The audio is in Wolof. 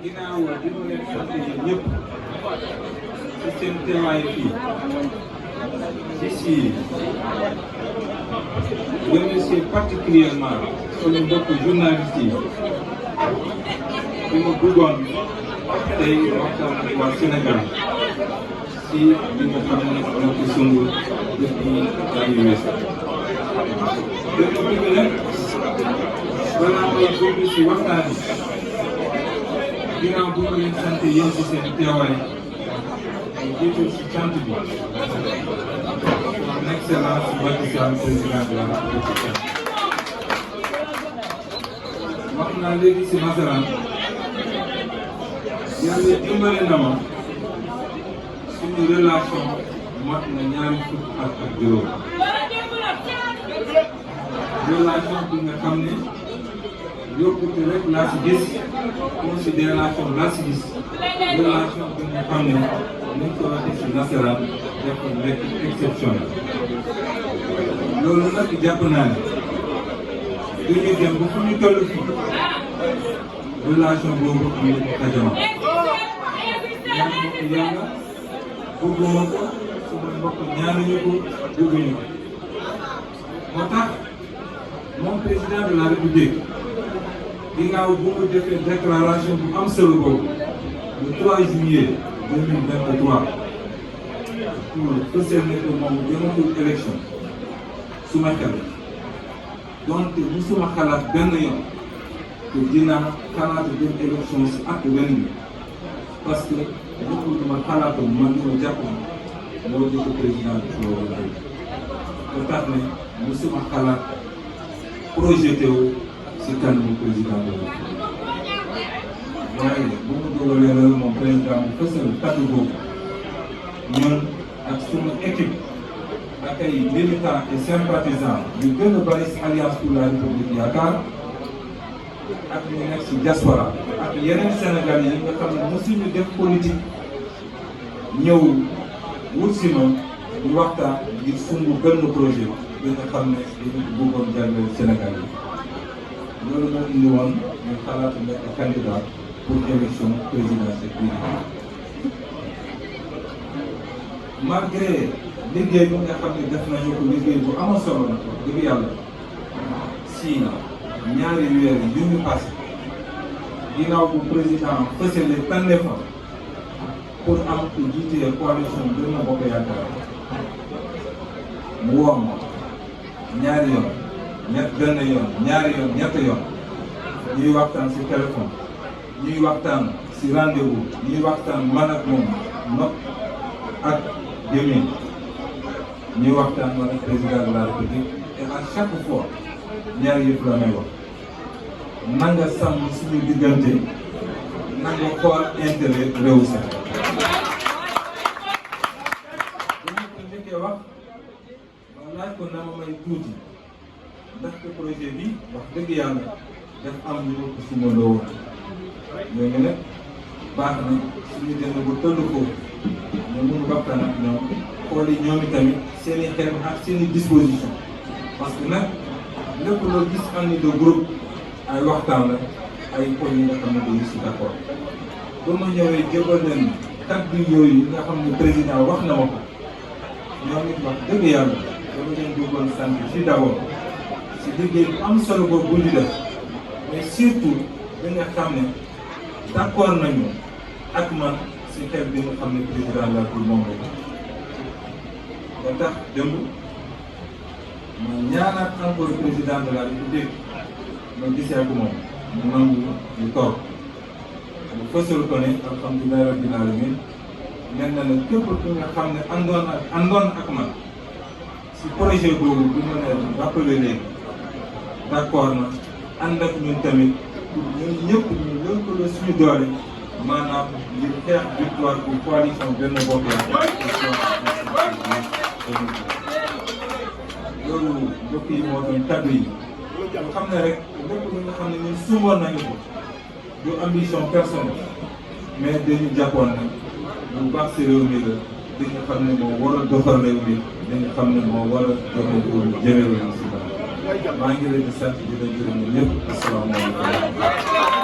ginnaaw bi ma leen sant yéen ñëpp ci seen teewaay fii si remercier particulièrement suñu mbokk journaliste yi bi ma bëggoon tey waxtaan ak waa Sénégal si li nga xam ne ñoo ko sumb depuis at yu weesu. dëgg dëgg nag balaa may dugg si waxtaan bi ginnaaw bu ma leen sant yéen ci seen teewaay ñu jiital si cant bi son excellence Macky Sall président de la République. wax naa léegi si nasaraan yàlla dimbale na ma suñu relation mat na ñaari fukki at ak juróom. relation bi nga xam ne yokkute rek laa si gis considération laa si gis relation bi nga xam ne ni ko waxee si nasaraan def ko nekk exceptionnel. loolu nag jàpp naa ne du ñu dem ba fu ñu toll fii relation boobu am na xajama. ñaan ko yàlla bëgguma ko suma mbokk ñaanuñu ko bëgguñu ko. moo tax moom président de la République ginnaaw bu mu defee déclaration bu am solo boobu le 3 juillet 2023 pour fësal ne que moom dematul élection suma xel donte musuma xalaat benn yoon que dina xalaat dem élection si ak ren bi parce que lépp lu ma xalaatoon man li ma jàpp moo di ko président bi loolu la ba tax ne musuma xalaat projeté wu si kanamu président de la République. waaye bu mu dogalee loolu moom président bu fësal kàddu boobu ñun ak suma équipe ak ay militants et sympathisants yu gën a bari si alliance pour la République yaakaar ak ñu nekk si diaspora ak yeneen Sénégal yi nga xam ne mosuñu def politique ñëw wut si ma ñu waxtaan ngir sumb benn projet bi nga xam ne dañu bëggoon jàllale Sénégal yi. loolu moo indi woon ñu xalaat nekk candidat pour élection présidentielle bii. malgré liggéey bi nga xam ne def nañu ko liggéey bu am solo la ko dëgg yàlla si ñaari weer yu ñu passé ginnaaw bu président fësale tànneefam pour am ku jiite coalition Benno Bokk Yaakaar mu woo ma ñaari yoon benn yoon ñaari yoon ñett yoon ñuy waxtaan si téléphone ñuy waxtaan si rendez-vous ñuy waxtaan man ak moom nopp ak gémmiñ ñuy waxtaan man ak président de la République et à chaque fois ñaari yëpp la may wax na nga sàmm suñu diggante na nga xool intérêt réew Sénégal. bu ñu ko njëkkee wax ma laaj ko na ma may tuuti ndaxte projet bi wax dëgg yàlla daf am ñu ko suma loo woon léegi nag baax na suñu demee ba tëdd foofu ñu mun waxtaan ak ñoom xool yi ñoom itamit seen i xeex ak seen i disposition parce que nag lépp loo gis am ni de groupe ay waxtaan la ay poñ yi nga xam ne dañu si d'accord ba ma ñëwee jébal leen kàddu yooyu yi nga xam ne président wax na ma ko ñoom it wax dëgg yàlla dama leen bëggoon sant ci d'abord si liggéey bu am solo boobu bu ñu def mais surtout da nga xam ne d'accord nañu ak man si xeex bi nga xam ne président la pour moom rek ba tax démb ma ñaanaat encore président de la République ma gisee ak moom mu nangu ñu toog mu fësal ko ne alhamdulilah rabbil alamin mel na ne képp ki nga xam ne àndoon ak man si projet boobu bu ma ne rappelé léegi d'accord na ànd ak ñun tamit pour ñun ñëpp ñu lëkkaloo suñu doole maanaam ngir xeex victoire pour coalition Benno Bokk Yaakaar. loolu mbokk yi moo doon kaddu yi ñu xam ne rek lépp lu nga xam ne ñun sumboon nañu ko du ambition personnelle mais dañu jàppoon ne bu baax si réew mi la dañu xam ne moo war a doxal réew mi dañu xam ne moo war a doxal réew mi jëmee réew mi si kanam maa ngi leen di sant di leen gërëm ñëpp asalaamaaleykum.